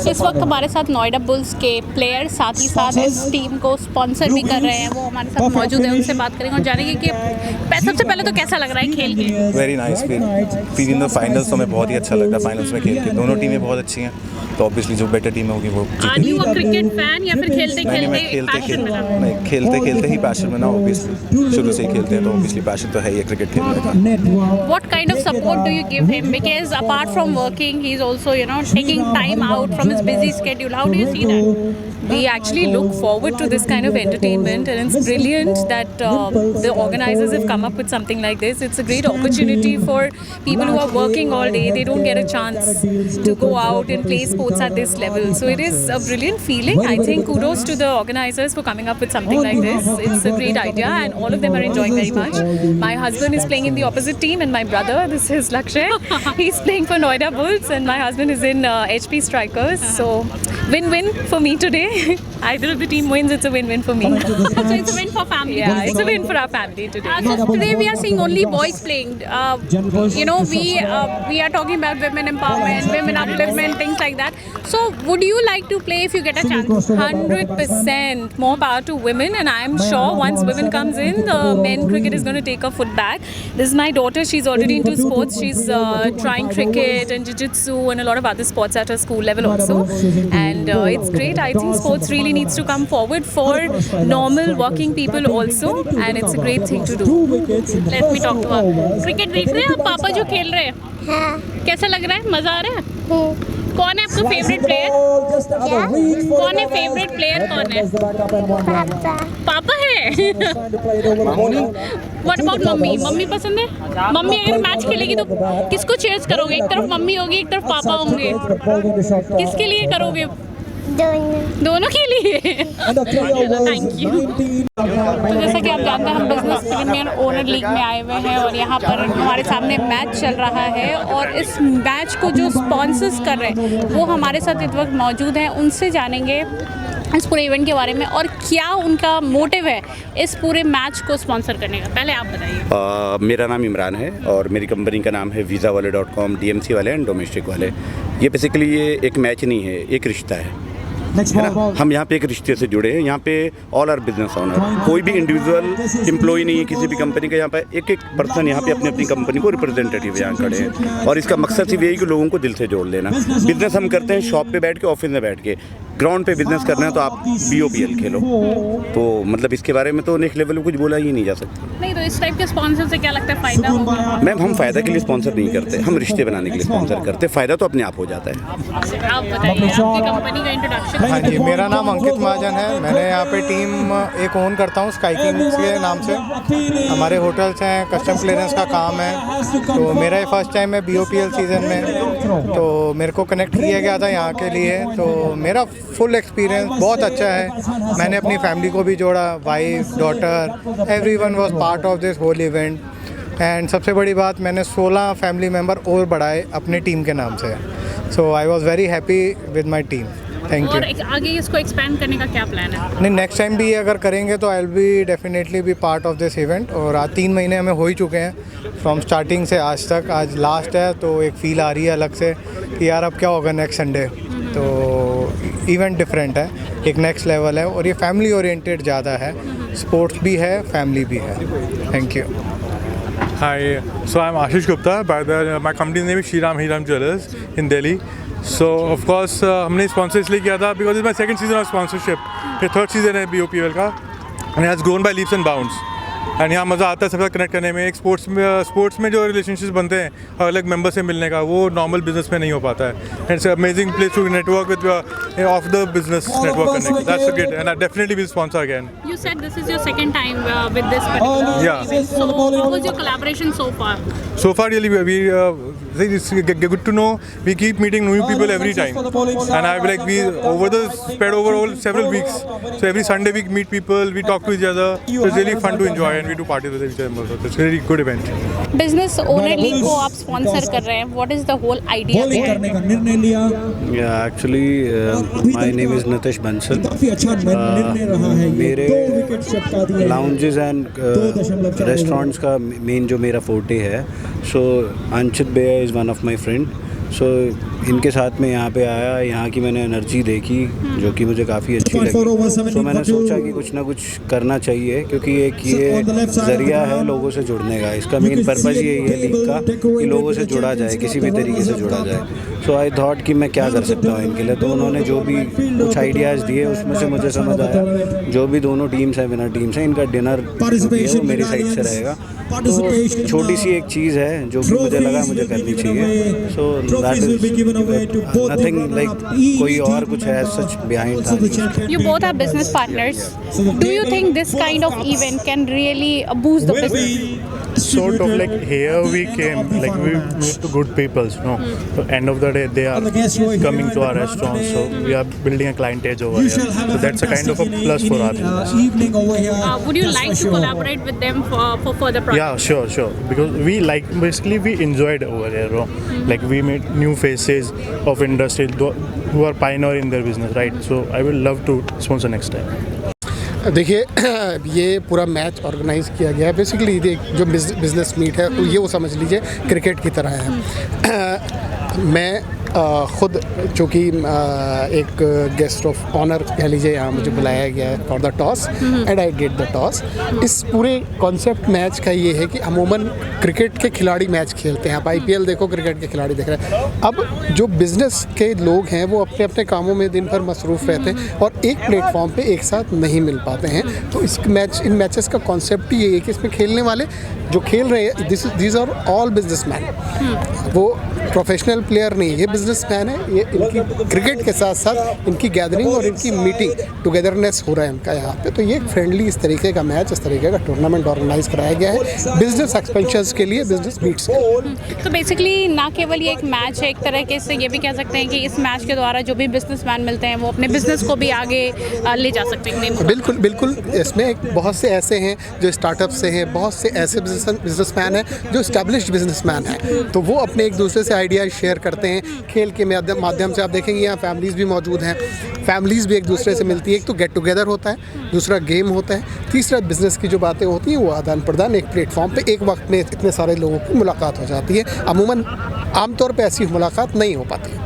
इस वक्त हमारे साथ नोएडा बुल्स के प्लेयर साथ ही साथ इस टीम को स्पॉन्सर भी कर रहे हैं, वो हमारे साथ मौजूद है। उनसे बात करेंगे और जानेंगे कि सबसे पहले तो कैसा लग रहा है खेल के। Very nice feel in the finals. तो हमें बहुत ही अच्छा लग रहा है फाइनल्स में खेल के। दोनों टीमें बहुत अच्छी हैं, तो ऑब्वियसली जो बेटर टीम होगी वो are you a cricket fan या फिर खेलते खेलते ही पैशन बना। ऑब्वियसली शुरू से ही खेलते हैं, तो ऑब्वियसली पैशन तो है ही क्रिकेट खेलने का। What kind of support do you give him? Because apart from working, he's also, taking time out from his busy schedule. How do you see that? We actually look forward to this kind of entertainment, and it's brilliant that the organizers have come up with something like this. It's a great opportunity for people who are working all day. They don't get a chance to go out and play sports at this level. So it is a brilliant feeling. I think kudos to the organizers for coming up with something like this. It's a great idea, and all of them are enjoying very much. My husband is playing in the opposite team, and my brother, this is Lakshay, he's playing for Noida Bulls, and my husband is in HP Strikers. So win-win for me today. Either of the team wins, it's a win-win for me. So it's a win for family. Yeah, it's a win for our family today. So today we are seeing only boys playing. We are talking about women empowerment, women upliftment, things like that. So would you like to play if you get a chance? 100% more power to women, and I am sure once women comes in, the men cricket is going to take a foot back. This is my daughter. She's already into sports. She's trying cricket and jiu-jitsu and a lot of other sports at her school level also. And it's great. I think sports really needs to come forward for normal working people also, and it's a great thing to do. Let me talk to her. Cricket देख रहे हैं आप? पापा जो खेल रहे हैं, हाँ। कैसा लग रहा है? मजा आ रहा है? कौन है आपका फेवरेट प्लेयर? कौन है फेवरेट प्लेयर? कौन है? पापा। पापा है। What about mummy? मम्मी पसंद है? मम्मी अगर मैच खेलेगी तो किसको चीयर्स करोगे? एक तरफ मम्मी होगी, एक तरफ पापा होंगे, किसके लिए करोगे? दोनों के लिए। Thank you. तो जैसा कि आप जानते हैं, हम बिजनेस प्रीमियर ओनर लीग में आए हुए हैं और यहाँ पर हमारे सामने मैच चल रहा है, और इस मैच को जो स्पॉन्सर्स कर रहे हैं वो हमारे साथ इस वक्त मौजूद हैं। उनसे जानेंगे इस पूरे इवेंट के बारे में और क्या उनका मोटिव है इस पूरे मैच को स्पॉन्सर करने का। पहले आप बताइए। मेरा नाम इमरान है और मेरी कंपनी का नाम है वीज़ावाले.com, DMC वाले एंड डोमेस्टिक वाले। ये बेसिकली ये एक मैच नहीं है, एक रिश्ता है ना। हम यहाँ पे एक रिश्ते से जुड़े हैं। यहाँ पे ऑल आर बिजनेस ओनर, कोई भी इंडिविजुअल एम्प्लॉय नहीं है किसी भी कंपनी का। यहाँ पे एक एक पर्सन यहाँ पे अपनी अपनी कंपनी को रिप्रेजेंटेटिव यहाँ खड़े हैं, और इसका मकसद सिर्फ यही कि लोगों को दिल से जोड़ लेना। बिजनेस हम करते हैं शॉप पे बैठ के, ऑफिस में बैठ के। ग्राउंड पे बिजनेस करना है तो आप BOPL खेलो। तो मतलब इसके बारे में तो नेक्स्ट लेवल में कुछ बोला ही नहीं जा सकता। नहीं तो इस टाइप के स्पॉन्सर से क्या लगता है फ़ायदा होगा? मैम, हम फ़ायदा के लिए स्पॉन्सर नहीं करते, हम रिश्ते बनाने के लिए स्पॉन्सर करते। फ़ायदा तो अपने आप हो जाता है। आप बताइए आपकी कंपनी का इंट्रोडक्शन। हाँ जी, मेरा नाम अंकित महाजन है। मैंने यहाँ पे टीम एक ओन करता हूँ स्काई किंग्स के नाम से। हमारे होटल्स हैं, कस्टम क्लियरेंस का काम है। तो मेरा ये फर्स्ट टाइम है BOPL सीज़न में, तो मेरे को कनेक्ट किया गया था यहाँ के लिए। तो मेरा फुल एक्सपीरियंस बहुत अच्छा है। मैंने अपनी फैमिली को भी जोड़ा, wife, daughter, everyone was part of this whole event. And सबसे बड़ी बात, मैंने 16 फैमिली मेम्बर और बढ़ाए अपने टीम के नाम से। So I was very happy with my team. Thank you. और आगे इसको एक्सपेंड करने का क्या प्लान है? नहीं, नेक्स्ट टाइम भी अगर करेंगे तो I will be definitely be part of this event. और आज 3 महीने हमें हो ही चुके हैं फ्रॉम स्टार्टिंग से आज तक। आज लास्ट है तो एक फ़ील आ रही है अलग से कि यार अब क्या होगा नेक्स्ट संडे। तो इवेंट डिफरेंट है, एक नेक्स्ट लेवल है, और ये फैमिली ओरिएंटेड ज़्यादा है। स्पोर्ट्स भी है, फैमिली भी है। Thank you. Hi, so I'm Ashish Gupta. My company's name is Shriram Hiram Jewellers in Delhi. So of course हमने स्पॉन्सर इसलिए किया था because it's my second season of sponsorship. ये थर्ड सीजन है BOPL का, and it has grown by leaps and bounds. And यहाँ मज़ा आता है सबसे कनेक्ट करने में। एक स्पोर्ट्स में जो रिलेशनशिप्स बनते हैं अलग मेंबर से मिलने का, वो नॉर्मल बिजनेस में नहीं हो पाता है। It's amazing place to network with of the business network करने की। That's good and I definitely will sponsor again. You said this is your second time with this particular event. So how was your collaboration so far? So far, really, it's good to know. We keep meeting new people every time, and I've spread over several weeks. So every Sunday we meet people, we talk to each other. So it's really fun to enjoy, and we do parties with each other. So it's a really good event. Business owner league को आप sponsor कर रहे हैं, what is the whole idea behind it? Yeah, actually, my name is Nitesh Bansal. मेरे lounges and restaurants का main जो मेरा forte है। सो अंशित भैया is one of my friend, so इनके साथ में यहाँ पे आया, यहाँ की मैंने एनर्जी देखी जो कि मुझे काफ़ी अच्छी लगी। सो मैंने सोचा कि कुछ ना कुछ करना चाहिए, क्योंकि एक ये ज़रिया है लोगों से जुड़ने का। इसका मेन पर्पज़ यही है लीग का कि लोगों से जुड़ा जाए, किसी भी तरीके से जुड़ा जाए। सो आई थॉट कि मैं क्या कर सकता हूँ इनके लिए। तो उन्होंने जो भी कुछ आइडियाज़ दिए उसमें से मुझे समझ आया जो भी दोनों टीम्स हैं, विनर टीम्स हैं, इनका डिनर वो मेरी साइड से रहेगा। तो छोटी सी एक चीज़ है जो कि मुझे लगा मुझे करनी चाहिए। So that is nothing like कोई और कुछ है सच बिहाइंड था। You both are business partners. Do you think this kind of event can really boost the business? Sort of like here we came, like we meet to good people, you know. So end of the day they are coming to our restaurant, so we are building a clientage over here. So that's a kind of a plus for our business. Would you like to collaborate with them for further projects? Yeah, sure. Because we like, basically we enjoyed over here, you know. Like we meet new faces of industry who are pioneer in their business, right? So I will love to sponsor next time. देखिए ये पूरा match organise किया गया है। Basically ये जो business meet है ये वो समझ लीजिए क्रिकेट की तरह है। मैं ख़ुद चूँकि एक गेस्ट ऑफ ऑनर कह लीजिए यहाँ मुझे बुलाया गया है for the toss and I get the toss. इस पूरे कॉन्सेप्ट मैच का ये है कि अमूमन क्रिकेट के खिलाड़ी मैच खेलते हैं। आप IPL देखो, क्रिकेट के खिलाड़ी देख रहे हैं। अब जो बिज़नेस के लोग हैं वो अपने अपने कामों में दिन भर मसरूफ़ रहते हैं और एक प्लेटफॉर्म पे एक साथ नहीं मिल पाते हैं। तो इन मैचेस का कॉन्सेप्ट ही ये है कि इसमें खेलने वाले जो खेल रहे हैं दीज आर ऑल बिजनेसमैन। वो प्रोफेशनल प्लेयर नहीं, ये बिजनेसमैन है। ये इनकी क्रिकेट के साथ साथ इनकी गैदरिंग और इनकी मीटिंग टुगेदरनेस हो रहा है इनका यहाँ पे। तो ये फ्रेंडली इस तरीके का मैच, इस तरीके का टूर्नामेंट ऑर्गेनाइज कराया गया है बिजनेस एक्सपेंशंस के लिए, बिजनेस मीट्स के लिए। तो बेसिकली ना केवल ये एक मैच है, एक तरीके से ये भी कह सकते हैं कि इस मैच के द्वारा जो भी बिजनेसमैन मिलते हैं वो अपने बिजनेस को भी आगे ले जा सकते हैं। बिल्कुल इसमें बहुत से ऐसे हैं जो स्टार्टअप से हैं, बहुत से ऐसे बिजनेसमैन हैं जो एस्टैब्लिश्ड बिजनेसमैन हैं। तो वो अपने एक दूसरे से आइडियाज़ शेयर करते हैं। खेल के माध्यम से आप देखेंगे यहाँ फैमिलीज़ भी मौजूद हैं, फैमिलीज़ भी एक दूसरे से मिलती है। एक तो गेट टुगेदर होता है, दूसरा गेम होता है, तीसरा बिजनेस की जो बातें होती हैं वो आदान प्रदान एक प्लेटफॉर्म पे एक वक्त में इतने सारे लोगों की मुलाकात हो जाती है। अमूमन आमतौर पे ऐसी मुलाकात नहीं हो पाती है।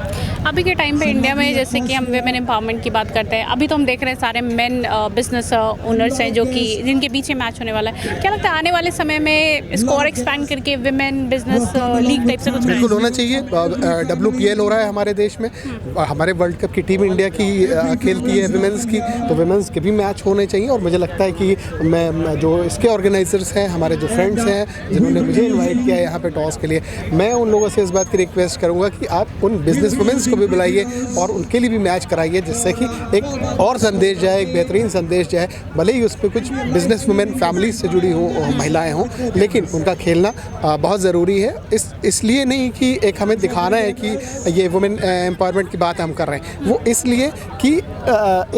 अभी के टाइम पे इंडिया में जैसे कि हम वेमेन एम्पावरमेंट की बात करते हैं, अभी तो हम देख रहे हैं सारे मेन बिजनेस ओनर्स हैं जो कि जिनके बीच में मैच होने वाला है। क्या लगता है आने वाले समय में इसको और एक्सपैंड करके विमेन बिजनेस लीग टाइप से कुछ बिल्कुल होना चाहिए। WPL हो रहा है हमारे देश में, हमारे वर्ल्ड कप की टीम इंडिया की खेलती है विमेंस की, तो विमेंस के भी मैच होने चाहिए। और मुझे लगता है कि मैं जो इसके ऑर्गेनाइजर्स हैं, हमारे जो फ्रेंड्स हैं जिन्होंने मुझे इन्वाइट किया है यहाँ पे टॉस के लिए, मैं उन लोगों से इस बात की रिक्वेस्ट करूँगा कि आप उन बिजनेस वुमेंस को भी बुलाइए और उनके लिए भी मैच कराइए, जिससे कि एक और संदेश जाए, एक बेहतरीन संदेश जाए। भले ही उसमें कुछ बिजनेस वुमेन फैमिलीज से जुड़ी हो महिलाएं हों, लेकिन उनका खेलना बहुत ज़रूरी है। इसलिए नहीं कि एक हमें दिखाना है कि ये वुमेन एम्पावरमेंट की बात हम कर रहे हैं, वो इसलिए कि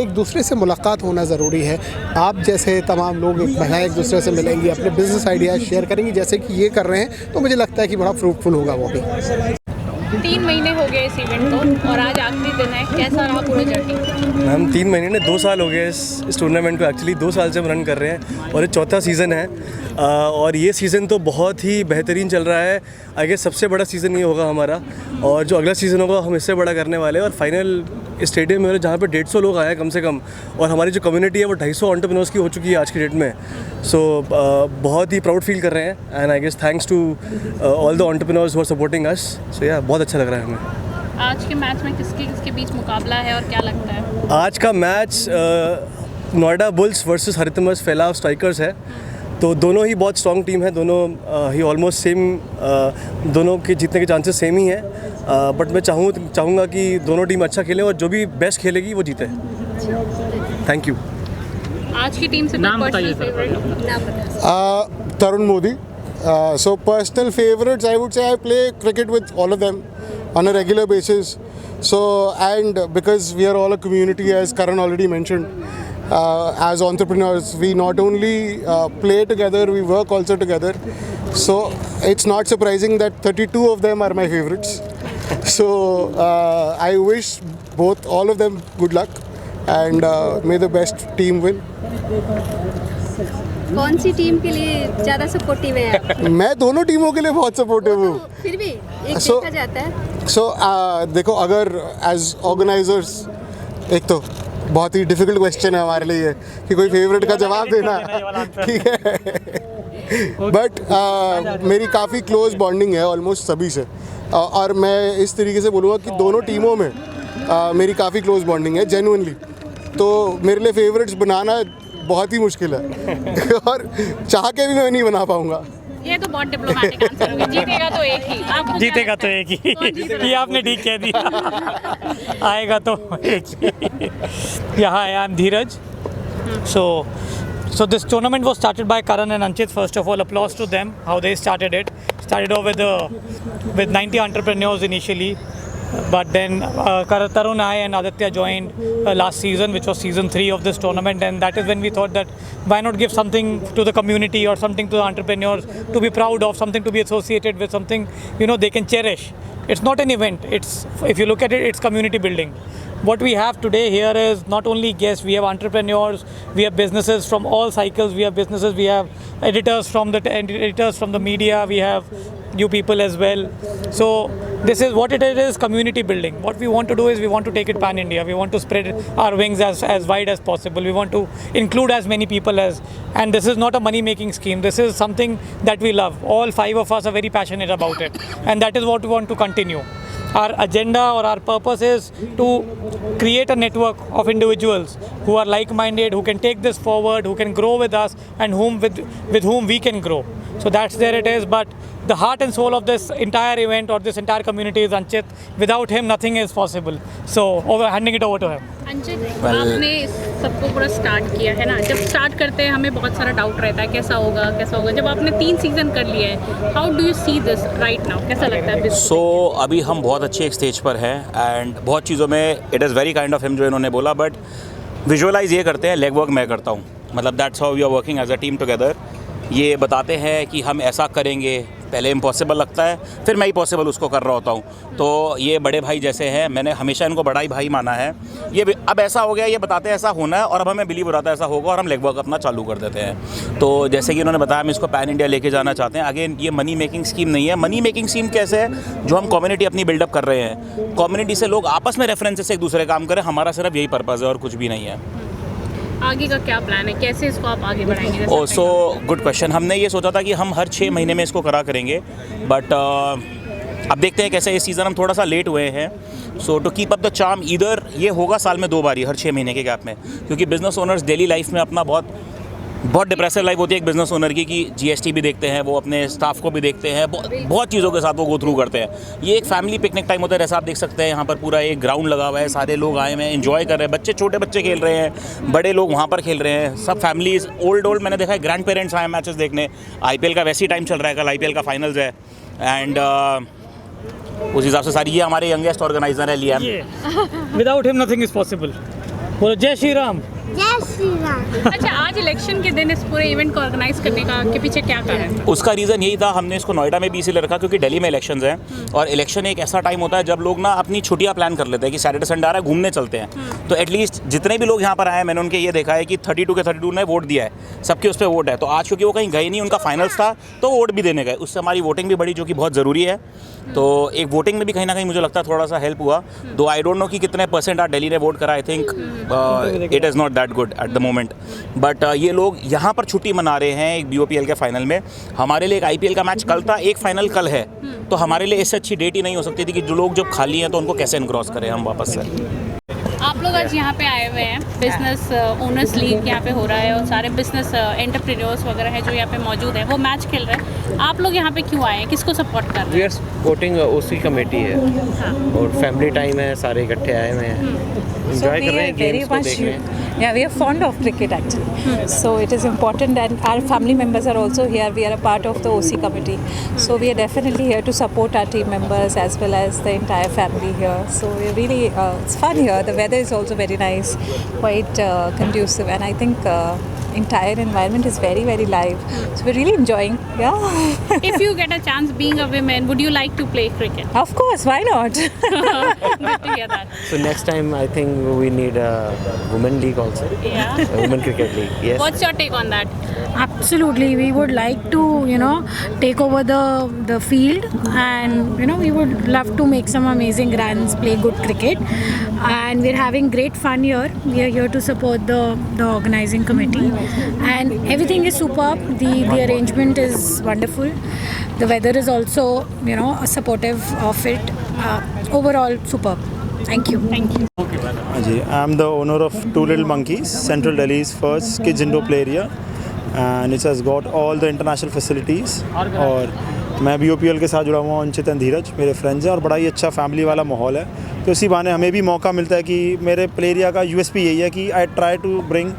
एक दूसरे से मुलाकात होना ज़रूरी है। आप जैसे तमाम लोग महिलाएं एक दूसरे से मिलेंगी, अपने बिजनेस आइडियाज़ शेयर करेंगी जैसे कि ये कर रहे हैं, तो मुझे लगता है कि बड़ा फ्रूटफुल होगा वो भी। 3 महीने हो गए इस इवेंट को और आज आखिरी दिन है, कैसा रहा पूरा जर्नी? मैम 3 महीने ने 2 साल हो गए इस टूर्नामेंट को। एक्चुअली 2 साल से हम रन कर रहे हैं और ये 4था सीज़न है। और ये सीज़न तो बहुत ही बेहतरीन चल रहा है। आगे सबसे बड़ा सीज़न ये होगा हमारा, और जो अगला सीज़न होगा हम इससे बड़ा करने वाले हैं। और फाइनल स्टेडियम में जहाँ पे 150 लोग आए हैं कम से कम, और हमारी जो कम्युनिटी है वो 250 एंटरप्रेन्योर्स की हो चुकी है आज की डेट में। सो बहुत ही प्राउड फील कर रहे हैं and I guess thanks to all the entrepreneurs who are supporting us. So yeah बहुत अच्छा लग रहा है हमें। आज के मैच में किसके बीच मुकाबला है और क्या लगता है? आज का मैच नोएडा बुल्स वर्सेस हरितमस फैलाव स्ट्राइकर्स है। तो दोनों ही बहुत स्ट्रॉन्ग टीम है, दोनों ही ऑलमोस्ट सेम, दोनों के जीतने के चांसेस सेम ही हैं। बट मैं चाहूँगा कि दोनों टीम अच्छा खेलें और जो भी बेस्ट खेलेगी वो जीते। Thank you. आज की टीम से नाम बताइए sir. Tarun Modi. So personal favorites, I would say I play cricket with all of them on a regular basis. So, and because we are all a community, as Karan already mentioned, as entrepreneurs, we not only play together, we work also together. So it's not surprising that 32 of them are my favorites. So I wish all of them good luck, and may the best team win. कौन सी team के लिए ज़्यादा supportive है आप? मैं दोनों टीमों के लिए बहुत सपोर्टिव हूँ। फिर भी एक So- देखा जाता है। देखो, अगर एज ऑर्गेनाइजर्स, एक तो बहुत ही डिफिकल्ट क्वेश्चन है हमारे लिए कि कोई फेवरेट का जवाब देना, ठीक है। बट मेरी काफ़ी क्लोज बॉन्डिंग है ऑलमोस्ट सभी से, और मैं इस तरीके से बोलूँगा कि दोनों टीमों में मेरी काफ़ी क्लोज बॉन्डिंग है जेन्युइनली। तो मेरे लिए फेवरेट्स बनाना बहुत ही मुश्किल है और चाह के भी मैं नहीं बना पाऊँगा। ये तो बहुत डिप्लोमेटिक आंसर हो गया। जीतेगा तो एक ही, आपको जीतेगा क्या तो लगता एक है? कौन जीत रहा ही, है? ये आपने ठीक कह दिया। आएगा तो एक ही। यहाँ I am Dheeraj. So this tournament was started by Karan and Anchit. First of all, applause to them how they started it. Started off with 90 entrepreneurs initially, but then Tarun, I and Aditya joined last season, which was season 3 of this tournament, and that is when we thought that why not give something to the community or something to the entrepreneurs to be proud of, something to be associated with, something they can cherish. It's not an event. If you look at it, it's community building. What we have today here is not only guests, we have entrepreneurs, we have businesses from all cycles, we have editors from the media, we have you people as well. So this is what it is, community building. What we want to do is we want to take it pan-India. We want to spread our wings as wide as possible. We want to include as many people and this is not a money-making scheme. This is something that we love. All 5 of us are very passionate about it, and that is what we want to continue. Our agenda or our purpose is to create a network of individuals who are like-minded, who can take this forward, who can grow with us, and with whom we can grow. So there it is. But the heart and soul of this entire event or this entire community is Anchit. Without him, nothing is possible. So handing it over to him. Anchit, आपने इस सबको पूरा start किया है ना। जब start करते हैं हमें बहुत सारा डाउट रहता है कैसा होगा। जब आपने 3 सीजन कर लिए है, how do you see this right now? कैसा लगता है? सो अभी हम बहुत अच्छे एक स्टेज पर हैं एंड बहुत चीज़ों में it is very kind of him जो इन्होंने बोला, बट विजुअलाइज ये करते हैं, लेग वर्क मैं करता हूँ। मतलब that's how we are working as a team together. ये बताते हैं कि हम ऐसा करेंगे, पहले इम्पॉसिबल लगता है, फिर मैं ही पॉसिबल उसको कर रहा होता हूँ। तो ये बड़े भाई जैसे हैं, मैंने हमेशा इनको बड़ा ही भाई माना है। ये अब ऐसा हो गया, ये बताते हैं ऐसा होना है और अब हमें बिलीव हो रहा था ऐसा होगा और हम लेग वर्क अपना चालू कर देते हैं। तो जैसे कि उन्होंने बताया, हम इसको पैन इंडिया लेके जाना चाहते हैं। अगेन ये मनी मेकिंग स्कीम नहीं है। मनी मेकिंग स्कीम कैसे है? जो हम कम्युनिटी अपनी बिल्डअप कर रहे हैं, कम्युनिटी से लोग आपस में रेफरेंसेस से एक दूसरे काम करें, हमारा सिर्फ यही पर्पज़ है और कुछ भी नहीं है। आगे का क्या प्लान है? कैसे इसको आप आगे बढ़ाएंगे? So good question. हमने ये सोचा था कि हम हर 6 महीने में इसको करेंगे, बट अब देखते हैं कैसे। इस सीज़न हम थोड़ा सा लेट हुए हैं। So to keep up the charm, इधर ये होगा साल में 2 बार हर 6 महीने के गैप में, क्योंकि बिजनेस ओनर्स डेली लाइफ में अपना बहुत डिप्रेसिव लाइफ होती है एक बिज़नेस ओनर की जीएसटी भी देखते हैं, वो अपने स्टाफ को भी देखते हैं, बहुत चीज़ों के साथ वो गो थ्रू करते हैं। ये एक फैमिली पिकनिक टाइम होता है। जैसा आप देख सकते हैं यहाँ पर पूरा एक ग्राउंड लगा हुआ है, सारे लोग आए हुए हैं, एंजॉय कर रहे हैं। छोटे बच्चे खेल रहे हैं, बड़े लोग वहाँ पर खेल रहे हैं, सब फैमिलीज ओल्ड मैंने देखा है ग्रैंड पेरेंट्स आए मैचेस देखने। आईपीएल का वैसे ही टाइम चल रहा है, कल आईपीएल का फाइनल्स है एंड उस हिसाब से सारी ये हमारे यंगेस्ट ऑर्गेनाइजर है Liam. Without him nothing is possible. बोलो जय श्री राम। अच्छा, आज इलेक्शन के दिन इस पूरे इवेंट को ऑर्गेनाइज करने का के पीछे क्या कारण है? उसका रीज़न यही था, हमने इसको नोएडा में भी इसीलिए रखा क्योंकि दिल्ली में इलेक्शंस हैं और इलेक्शन एक ऐसा टाइम होता है जब लोग ना अपनी छुट्टियां प्लान कर लेते हैं कि सैटरडे संडे आ रहा है, घूमने चलते हैं। तो एटलीस्ट जितने भी लोग यहाँ पर आए हैं, मैंने उनके ये देखा है कि 32 के 32 ने वोट दिया है, सबके उस पर वोट है। तो आज क्योंकि वो कहीं गए नहीं, उनका फाइनल्स था तो वोट भी देने गए, उससे हमारी वोटिंग भी बढ़ी, जो कि बहुत ज़रूरी है। तो एक वोटिंग में भी कहीं ना कहीं मुझे लगता है थोड़ा सा हेल्प हुआ। दो आई डोंट नो कि कितने % आज दिल्ली ने वोट करा। I think it is not that good at the moment, but ये लोग यहाँ पर छुट्टी मना रहे हैं एक BOPL के फाइनल में। हमारे लिए एक IPL का मैच कल था, एक फाइनल कल है, तो हमारे लिए इससे अच्छी डेट ही नहीं हो सकती थी कि जो लोग जब खाली हैं तो उनको कैसे इनक्रॉस करें हम वापस से। आप लोग आज यहाँ पे आए हुए हैं, बिजनेस ओनर्स लीग यहाँ पे हो रहा है और सारे बिजनेस एंटरप्रेन्योर्स वगैरह हैं जो यहाँ पे मौजूद हैं, वो मैच खेल रहे हैं। आप लोग यहाँ पे क्यों आए हैं? किसको सपोर्ट कर रहे हैं? We are supporting OC committee है और फैमिली टाइम है, सारे इकट्ठे आए हुए हैं, एंजॉय कर रहे हैं, गेम्स को देख रहे हैं। Yeah, we are fond of cricket actually. So it is important that our family members are also here. We are a part of the OC committee. So we are definitely here to support our team members as well as the entire family here. So we're really, it's fun here. The weather is also very nice, quite conducive, and I think entire environment is very, very live. So we're really enjoying. Yeah. If you get a chance being a woman, would you like to play cricket? Of course, why not? Good to hear that. So next time I think we need a women league also. Yeah. A women cricket league. Yes. What's your take on that? Absolutely, we would like to, take over the field, and we would love to make some amazing runs, play good cricket, and we're having great fun here. We are here to support the organizing committee, and everything is superb. The arrangement is wonderful. The weather is also, supportive of it. Overall, superb. Thank you. Thank you. Ji, I am the owner of Two Little Monkeys, Central Delhi's first kids indoor play area, and it has got all the international facilities. और मैं BOPL के साथ जुड़ा हुआ हूँ, Anchit and धीरज मेरे friends हैं, और बड़ा ही अच्छा फैमिली वाला माहौल है। तो इसी बहाने हमें भी मौका मिलता है कि मेरे प्ले एरिया का USP यही है कि I try to bring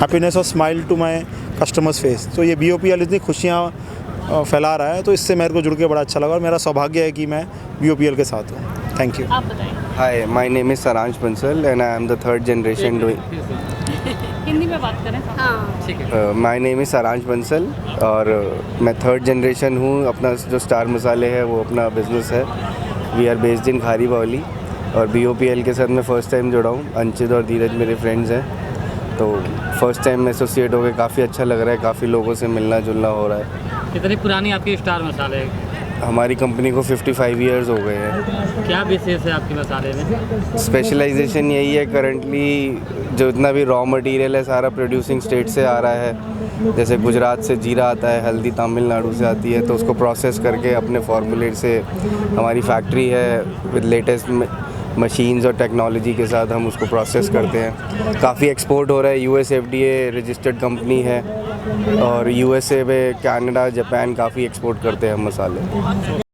happiness और smile to my customers face. तो ये BOPL इतनी खुशियाँ फैला रहा है, तो इससे मेरे को जुड़ के बड़ा अच्छा लगा, और मेरा सौभाग्य है कि मैं BOPL के साथ हूँ। Thank you. आप बताएं। Hi, my name is Saransh Bansal and I am the third generation doing. Hindi में बात करें। हाँ। My name is Saransh Bansal और मैं थर्ड जनरेशन हूँ। अपना जो स्टार मसाले है वो अपना बिजनेस है। We are based in खारी बावली, और BOPL के साथ मैं फ़र्स्ट टाइम जुड़ा हूँ। अंचित और धीरज मेरे फ्रेंड्स हैं, तो फर्स्ट टाइम एसोसिएट हो गए, काफ़ी अच्छा लग रहा है। काफ़ी लोगों से मिलना जुलना हो रहा है। कितनी पुरानी आपकी स्टार मसाले? हमारी कंपनी को 55 इयर्स हो गए हैं। क्या विशेष है आपके मसाले में? स्पेशलाइजेशन यही है, करंटली जो इतना भी रॉ मटेरियल है सारा प्रोड्यूसिंग स्टेट से आ रहा है। जैसे गुजरात से जीरा आता है, हल्दी तमिलनाडु से आती है, तो उसको प्रोसेस करके अपने फार्मूलेट से हमारी फैक्ट्री है विद लेटेस्ट मशीन्स और टेक्नोलॉजी के साथ हम उसको प्रोसेस करते हैं। काफ़ी एक्सपोर्ट हो रहा है। US FDA रजिस्टर्ड कंपनी है, और USA में कनाडा जापान काफ़ी एक्सपोर्ट करते हैं हम मसाले।